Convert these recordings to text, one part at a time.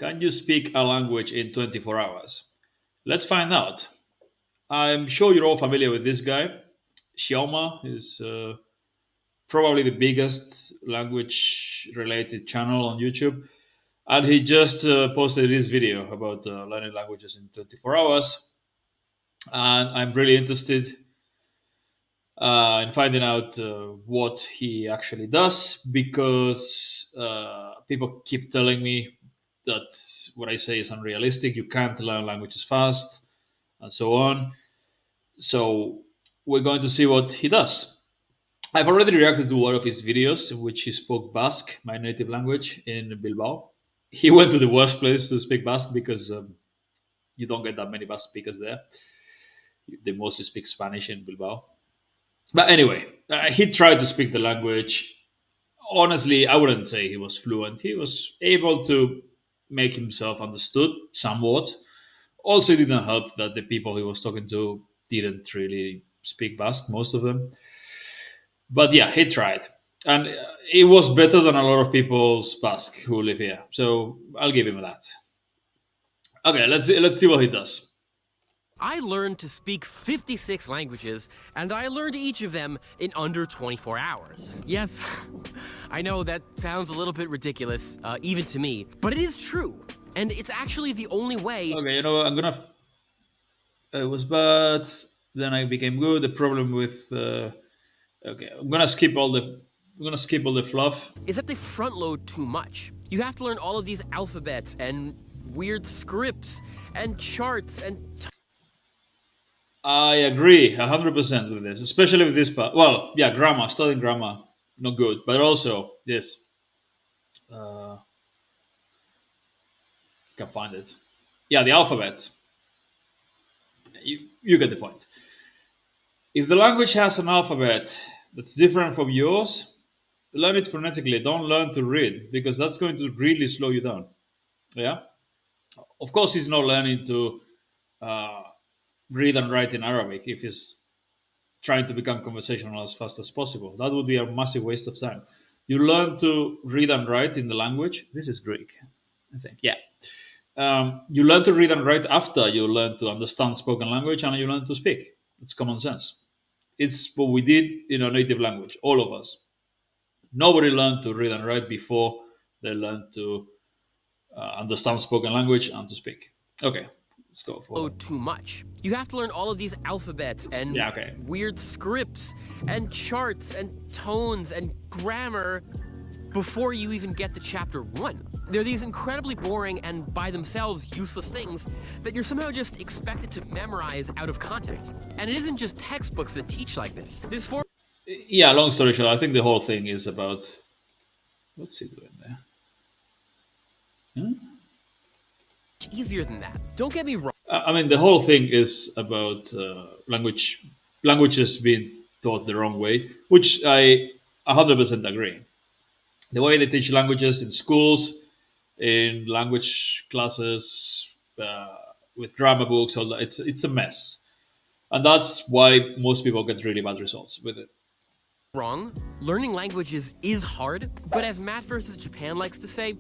Can you speak a language in 24 hours? Let's find out. I'm sure you're all familiar with this guy. Xiaoma is probably the biggest language related channel on YouTube. And he just posted this video about learning languages in 24 hours. And I'm really interested in finding out what he actually does because people keep telling me that what I say is unrealistic. You can't learn languages fast and so on. So we're going to see what he does. I've already reacted to one of his videos in which he spoke Basque, my native language, in Bilbao. He went to the worst place to speak Basque because you don't get that many Basque speakers there. They mostly speak Spanish in Bilbao. But anyway, he tried to speak the language. Honestly, I wouldn't say he was fluent. He was able to make himself understood somewhat. Also, it didn't help that the people he was talking to didn't really speak Basque, most of them. But yeah, he tried. And it was better than a lot of people's Basque who live here. So I'll give him that. Okay, let's see what he does. I learned to speak 56 languages, and I learned each of them in under 24 hours. Yes, I know that sounds a little bit ridiculous, even to me, but it is true. And it's actually the only way. Okay, you know what? It was bad. Then I became good. The problem with okay, I'm gonna skip all the fluff. Is that they front load too much. You have to learn all of these alphabets and weird scripts and charts and I agree 100% with this, especially with this part. Well, yeah, grammar, studying grammar, not good, but also this. Uh, can find it. Yeah, the alphabet. You get the point. If the language has an alphabet that's different from yours, learn it phonetically. Don't learn to read because that's going to really slow you down. Yeah. Of course, he's not learning to uh, read and write in Arabic if he's trying to become conversational as fast as possible. That would be a massive waste of time. You learn to read and write in the language. This is Greek, I think. Yeah. You learn to read and write after you learn to understand spoken language and you learn to speak. It's common sense. It's what we did in our native language, all of us. Nobody learned to read and write before they learned to understand spoken language and to speak. Okay, let's go for too much. You have to learn all of these alphabets and yeah, okay. weird scripts and charts and tones and grammar before you even get to chapter 1. They're these incredibly boring and by themselves useless things that you're somehow just expected to memorize out of context. And it isn't just textbooks that teach like this. Yeah, long story short, I think the whole thing is about what's he doing there? Easier than that. Don't get me wrong. I mean, the whole thing is about languages being taught the wrong way, which I 100% agree. The way they teach languages in schools, in language classes, with grammar books, all that, it's a mess, and that's why most people get really bad results with it. Wrong. Learning languages is hard, but as Matt versus Japan likes to say,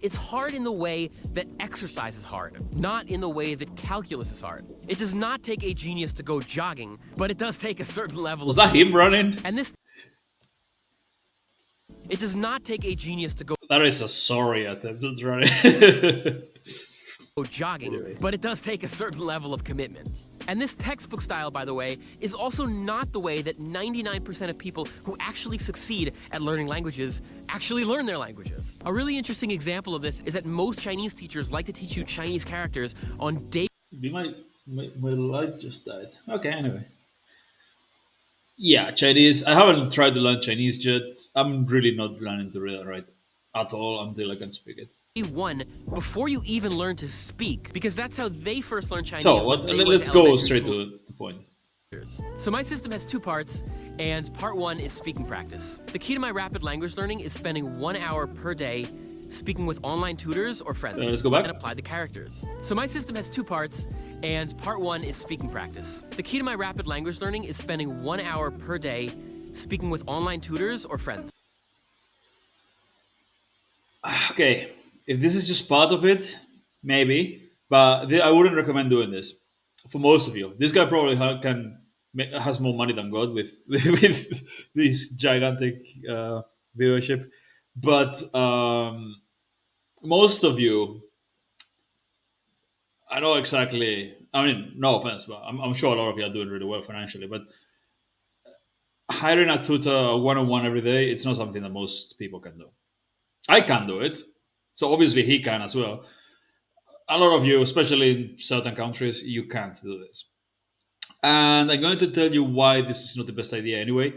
it's hard in the way that exercise is hard, not in the way that calculus is hard. It does not take a genius to go jogging, but it does take a certain level Was that him running? It does not take a genius to go That is a sorry attempt at running. jogging, Anyway. but it does take a certain level of commitment. And this textbook style, by the way, is also not the way that 99% of people who actually succeed at learning languages actually learn their languages. A really interesting example of this is that most Chinese teachers like to teach you Chinese characters on day. My light just died. Okay, anyway. Yeah, Chinese. I haven't tried to learn Chinese yet. I'm really not planning to read and write at all until I can speak it. One before you even learn to speak, because that's how they first learn Chinese. So what? Let's go straight to the point. So my system has 2 parts, and part 1 is speaking practice. The key to my rapid language learning is spending 1 hour per day speaking with online tutors or friends. Let's go back. And apply the characters. So my system has 2 parts, and part 1 is speaking practice. The key to my rapid language learning is spending 1 hour per day speaking with online tutors or friends. Okay, if this is just part of it, maybe, but I wouldn't recommend doing this for most of you. This guy probably has more money than God with with this gigantic viewership, but most of you, I know exactly. I mean, no offense, but I'm sure a lot of you are doing really well financially. But hiring a tutor one on one every day, it's not something that most people can do. I can do it, so obviously he can as well. A lot of you, especially in certain countries, you can't do this. And I'm going to tell you why this is not the best idea anyway,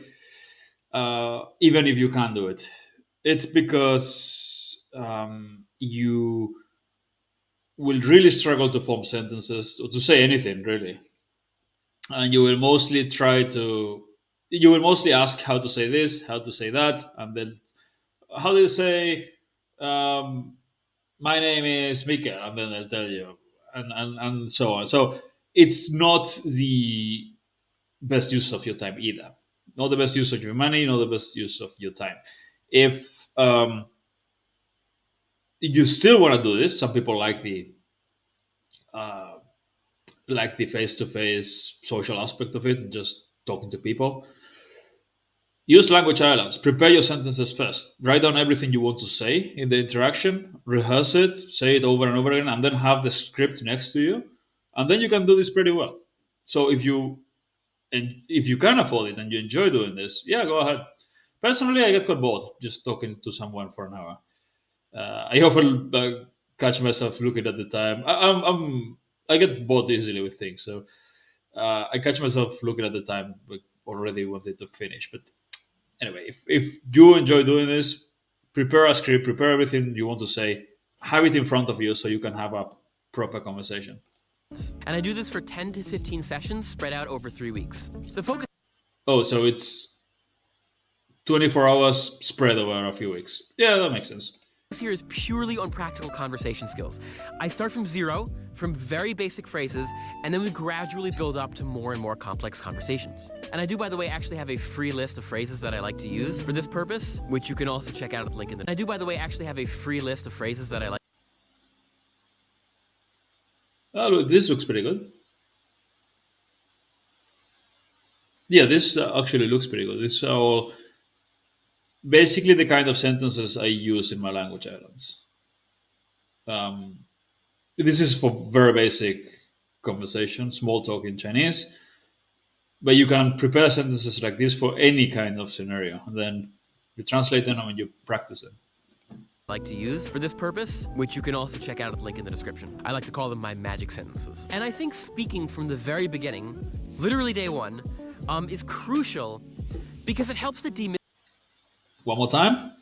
even if you can do it. It's because you will really struggle to form sentences or to say anything, really. And you will mostly ask how to say this, how to say that, and then how do you say, um, my name is Mika, and then they'll tell you, and so on. So it's not the best use of your time either. Not the best use of your money, not the best use of your time. If you still want to do this, some people uh, like the face-to-face social aspect of it, just talking to people. Use language islands. Prepare your sentences first. Write down everything you want to say in the interaction. Rehearse it. Say it over and over again, and then have the script next to you. And then you can do this pretty well. So if you can afford it and you enjoy doing this, yeah, go ahead. Personally, I get quite bored just talking to someone for an hour. I often catch myself looking at the time. I get bored easily with things, so I catch myself looking at the time, but already wanted to finish. But anyway, if you enjoy doing this, prepare a script, prepare everything you want to say, have it in front of you so you can have a proper conversation. And I do this for 10 to 15 sessions spread out over 3 weeks. The focus Oh, so it's 24 hours spread over a few weeks. Yeah, that makes sense. here is purely on practical conversation skills. I start from zero, from very basic phrases, and then we gradually build up to more and more complex conversations. And I do, by the way, actually have a free list of phrases that I like to use for this purpose, which you can also check out at the link in the. I do, by the way, actually have a free list of phrases that I like. Oh, look, this looks pretty good. Yeah, this actually looks pretty good. This are all basically the kind of sentences I use in my language islands. Um, this is for very basic conversation, small talk in Chinese, but you can prepare sentences like this for any kind of scenario, and then you translate them and you practice them. Like to use for this purpose, which you can also check out at the link in the description. I like to call them my magic sentences. And I think speaking from the very beginning, literally day one, is crucial because it helps to One more time.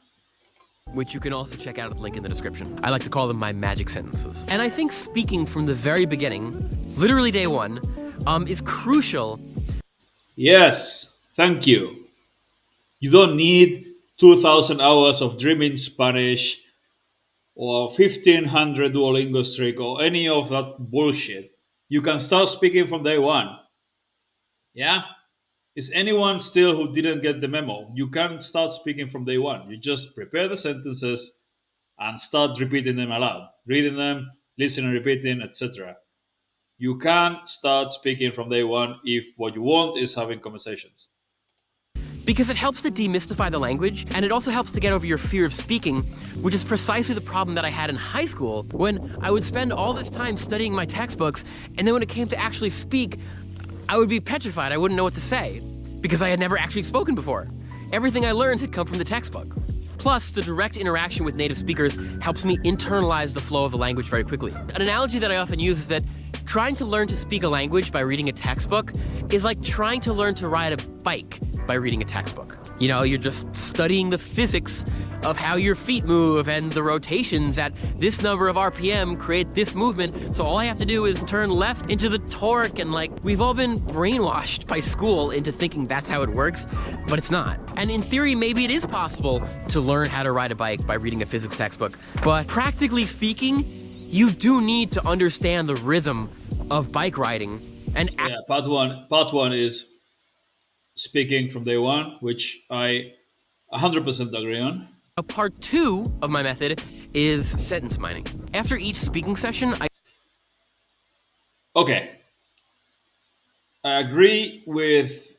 which you can also check out at the link in the description. I like to call them my magic sentences. And I think speaking from the very beginning, literally day one, is crucial. Yes, thank you. You don't need 2,000 hours of dreaming Spanish or 1,500 Duolingo streak or any of that bullshit. You can start speaking from day one. Yeah? Is anyone still who didn't get the memo? You can start speaking from day one. You just prepare the sentences and start repeating them aloud, reading them, listening, repeating, etc. You can start speaking from day one if what you want is having conversations. Because it helps to demystify the language, and it also helps to get over your fear of speaking, which is precisely the problem that I had in high school when I would spend all this time studying my textbooks, and then when it came to actually speak, I would be petrified. I wouldn't know what to say because I had never actually spoken before. Everything I learned had come from the textbook. Plus, the direct interaction with native speakers helps me internalize the flow of the language very quickly. An analogy that I often use is that trying to learn to speak a language by reading a textbook is like trying to learn to ride a bike by reading a textbook. You know, you're just studying the physics of how your feet move and the rotations at this number of RPM create this movement. So all I have to do is turn left into the torque, and like, we've all been brainwashed by school into thinking that's how it works, but it's not. And in theory, maybe it is possible to learn how to ride a bike by reading a physics textbook, but practically speaking, you do need to understand the rhythm of bike riding. And Yeah, part one is speaking from day one, which I 100% agree on. a part two of my method is sentence mining. After each speaking session, Okay, I agree with.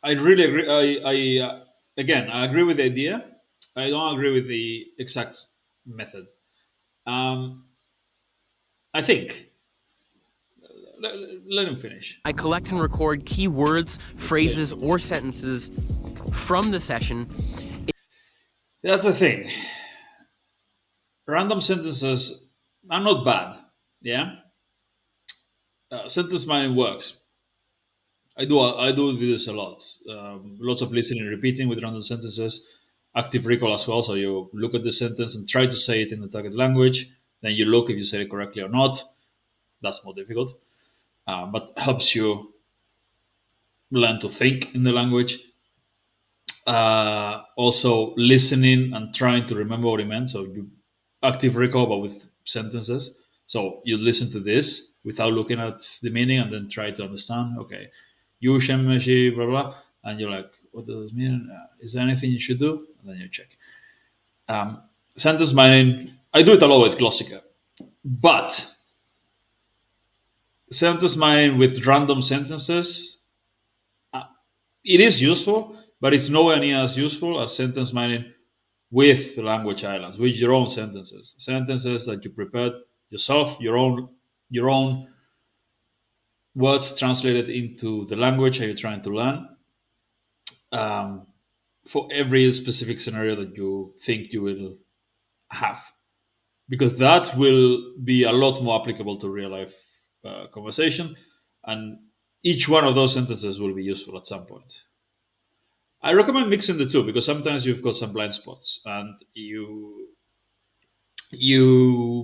I really agree. Again, I agree with the idea. I don't agree with the exact method. Um, I think. Let him finish. I collect and record key words, phrases, or sentences from the session. That's the thing. Random sentences are not bad. Yeah, sentence mining works. I do this a lot. Lots of listening and repeating with random sentences. Active recall as well. So you look at the sentence and try to say it in the target language. Then you look if you say it correctly or not. That's more difficult, but helps you learn to think in the language. Also, listening and trying to remember what it meant. So you active recall, but with sentences. So you listen to this without looking at the meaning, and then try to understand. Okay, you Xiaomanyc, blah blah, and you're like, what does this mean? Is there anything you should do? And then you check. Sentence mining. I do it a lot with Glossica, but sentence mining with random sentences, it is useful, but it's nowhere near as useful as sentence mining with language islands, with your own sentences that you prepared yourself, your own words translated into the language that you're trying to learn, um, for every specific scenario that you think you will have, because that will be a lot more applicable to real life conversation, and each one of those sentences will be useful at some point. I recommend mixing the two because sometimes you've got some blind spots and you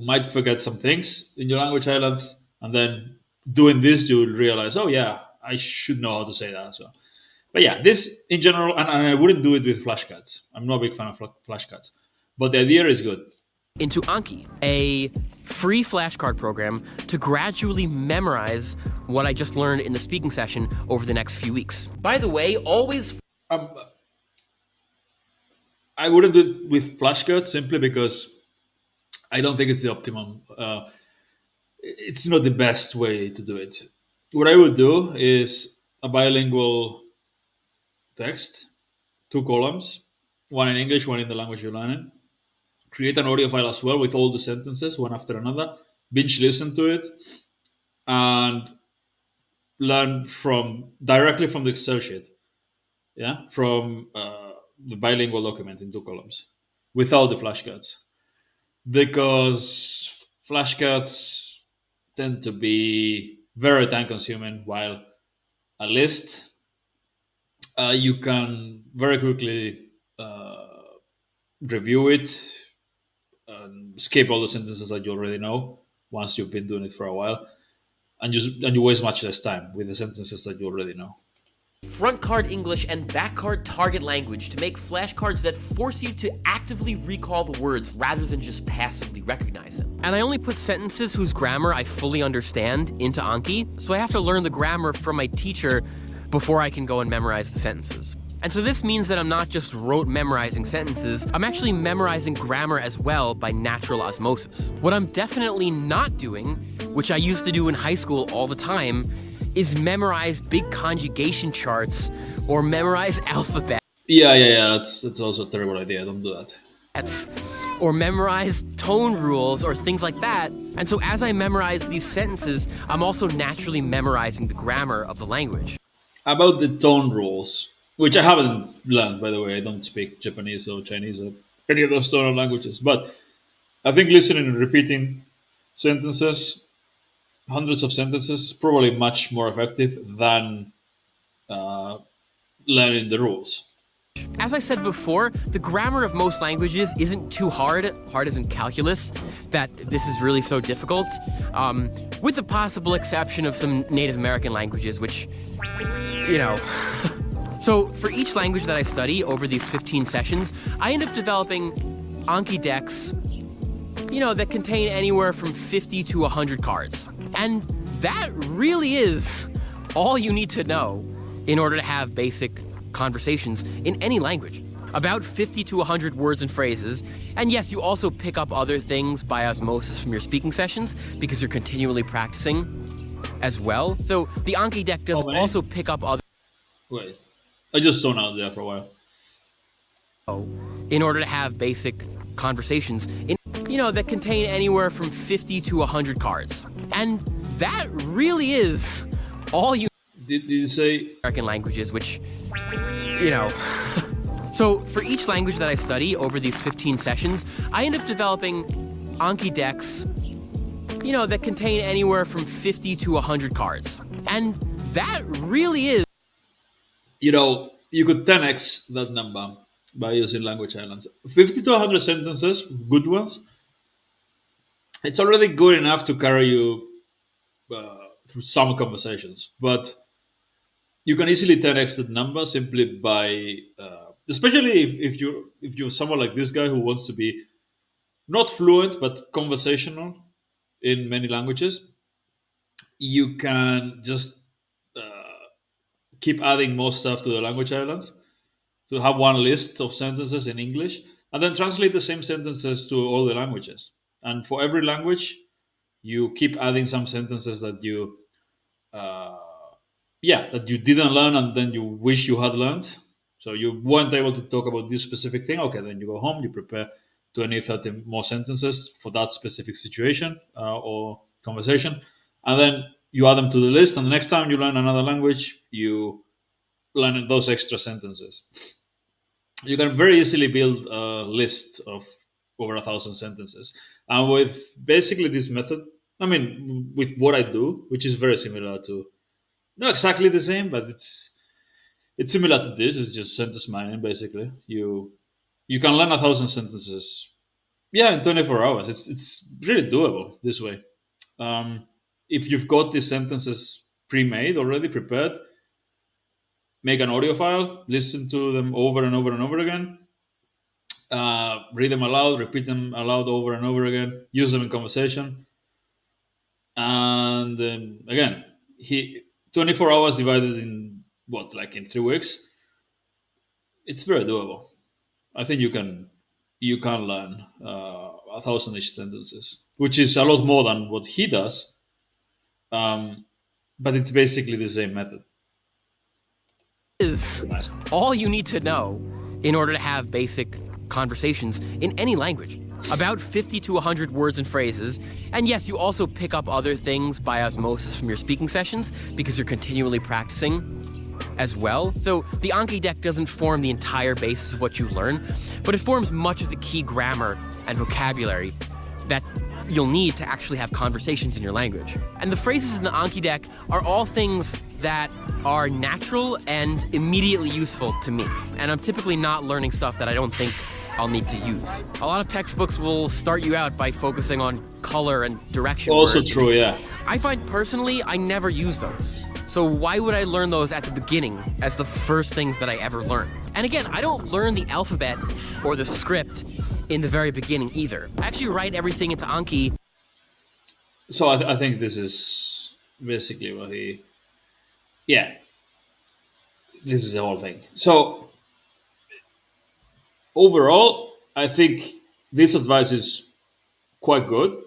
might forget some things in your language islands, and then doing this you'll realize, oh yeah, I should know how to say that as well. But yeah, this in general, and I wouldn't do it with flashcards. I'm not a big fan of flashcards, but the idea is good. Into Anki, a free flashcard program to gradually memorize what I just learned in the speaking session over the next few weeks. By the way, always I wouldn't do it with flashcards simply because I don't think it's the optimum. It's not the best way to do it. What I would do is a bilingual text, two columns, one in English, one in the language you're learning. Create an audio file as well with all the sentences, one after another. Binge listen to it, and learn from directly from the Excel sheet. Yeah, from the bilingual document in two columns, without the flashcards, because flashcards tend to be very time consuming, while a list, you can very quickly review it and skip all the sentences that you already know once you've been doing it for a while, and you waste much less time with the sentences that you already know. front card English and back card target language to make flashcards that force you to actively recall the words rather than just passively recognize them. And I only put sentences whose grammar I fully understand into Anki, so I have to learn the grammar from my teacher before I can go and memorize the sentences. And so this means that I'm not just rote memorizing sentences, I'm actually memorizing grammar as well by natural osmosis. What I'm definitely not doing, which I used to do in high school all the time, is memorize big conjugation charts or memorize alphabet. Yeah. That's also a terrible idea. Don't do that. Or memorize tone rules or things like that. And so as I memorize these sentences, I'm also naturally memorizing the grammar of the language. About the tone rules, which I haven't learned, by the way. I don't speak Japanese or Chinese or any of those tonal languages. But I think listening and repeating sentences, hundreds of sentences, is probably much more effective than learning the rules. As I said before, the grammar of most languages isn't too hard as in calculus, that this is really so difficult, with the possible exception of some Native American languages, which, you know. So for each language that I study over these 15 sessions, I end up developing Anki decks, that contain anywhere from 50 to 100 cards. And that really is all you need to know in order to have basic conversations in any language. about 50 to 100 words and phrases. And yes, you also pick up other things by osmosis from your speaking sessions because you're continually practicing as well. So the Anki deck How does many? also pick up other Wait, I just zoned out there for a while. in order to have basic conversations in that contain anywhere from 50 to 100 cards. And that really is all you Did you say? American languages, which you know. So for each language that I study over these 15 sessions, I end up developing Anki decks, that contain anywhere from 50 to 100 cards. And that really is You could 10x that number by using language islands. 50 to 100 sentences, good ones. It's already good enough to carry you through some conversations, but you can easily 10x that number simply by, especially if you're someone like this guy who wants to be not fluent but conversational in many languages. You can just keep adding more stuff to the language islands to have one list of sentences in English and then translate the same sentences to all the languages. And for every language, you keep adding some sentences that uh, that you didn't learn and then you wish you had learned. So you weren't able to talk about this specific thing. Okay, then you go home, you prepare 20, 30 more sentences for that specific situation or conversation, and then you add them to the list. And the next time you learn another language, you learn those extra sentences. You can very easily build a list of over 1,000 sentences. And with basically this method, I mean, with what I do, which is very similar to, not exactly the same, but it's similar to this. It's just sentence mining, basically. You can learn 1,000 sentences, yeah, in 24 hours. It's really doable this way. Um, if you've got these sentences pre-made already, prepared, make an audio file, listen to them over and over and over again, read them aloud, repeat them aloud over and over again, use them in conversation, and then again, he 24 hours divided in what, like in 3 weeks. It's very doable. I think you can learn 1,000-ish sentences, which is a lot more than what he does. Um, but it's basically the same method. is Nice. all you need to know in order to have basic conversations in any language. About 50 to 100 words and phrases. And yes, you also pick up other things by osmosis from your speaking sessions because you're continually practicing as well. So the Anki deck doesn't form the entire basis of what you learn, but it forms much of the key grammar and vocabulary that you'll need to actually have conversations in your language. And the phrases in the Anki deck are all things that are natural and immediately useful to me. And I'm typically not learning stuff that I don't think I'll need to use. A lot of textbooks will start you out by focusing on color and direction Also words. true, yeah. I find personally I never use those. So why would I learn those at the beginning as the first things that I ever learn? And again, I don't learn the alphabet or the script in the very beginning either. I actually write everything into Anki. So I think this is basically what he. Yeah, this is the whole thing. So overall, I think this advice is quite good.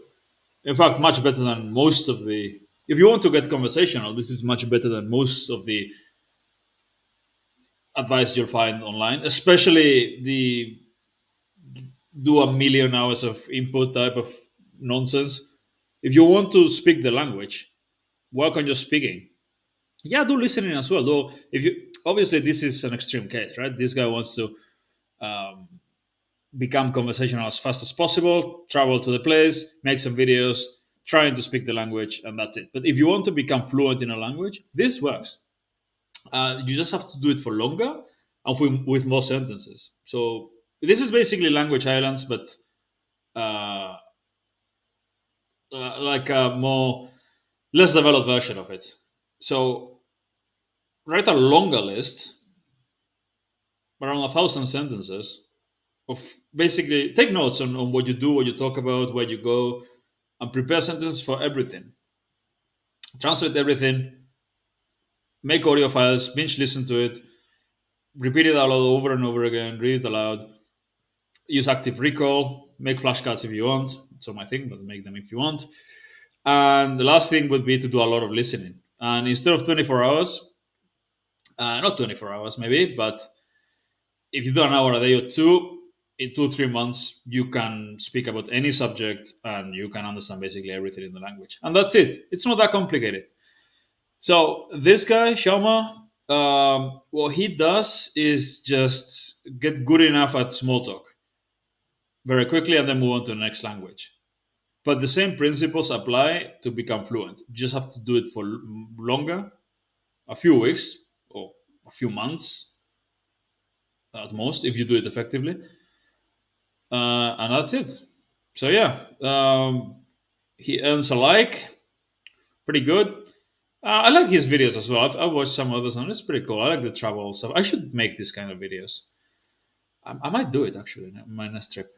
In fact, much better than most of the. If you want to get conversational, this is much better than most of the advice you'll find online, especially the do a million hours of input type of nonsense. If you want to speak the language, work on your speaking. Yeah, do listening as well. Though, if you obviously this is an extreme case, right? This guy wants to um, become conversational as fast as possible, travel to the place, make some videos, trying to speak the language, and that's it. But if you want to become fluent in a language, this works. You just have to do it for longer and with more sentences. So this is basically language islands, but uh, like a more less developed version of it. So write a longer list, around 1,000 sentences, of basically take notes on what you do, what you talk about, where you go, and prepare sentences for everything. Translate everything, make audio files, binge listen to it, Repeat it aloud over and over again. Read it aloud. Use active recall. Make flashcards if you want. It's not my thing, but make them if you want. And the last thing would be to do a lot of listening. And instead of 24 hours, not 24 hours maybe, but if you do an hour a day or two, in 2 3 months, you can speak about any subject and you can understand basically everything in the language. And that's it. It's not that complicated. So this guy, Xiaoma, what he does is just get good enough at small talk very quickly and then move on to the next language. But the same principles apply to become fluent. You just have to do it for longer, a few weeks or a few months at most, if you do it effectively. And that's it. So yeah, he earns a like, pretty good. I like his videos as well. I've watched some others, and it's pretty cool. I like the travel stuff. I should make this kind of videos. I might do it actually in my next trip.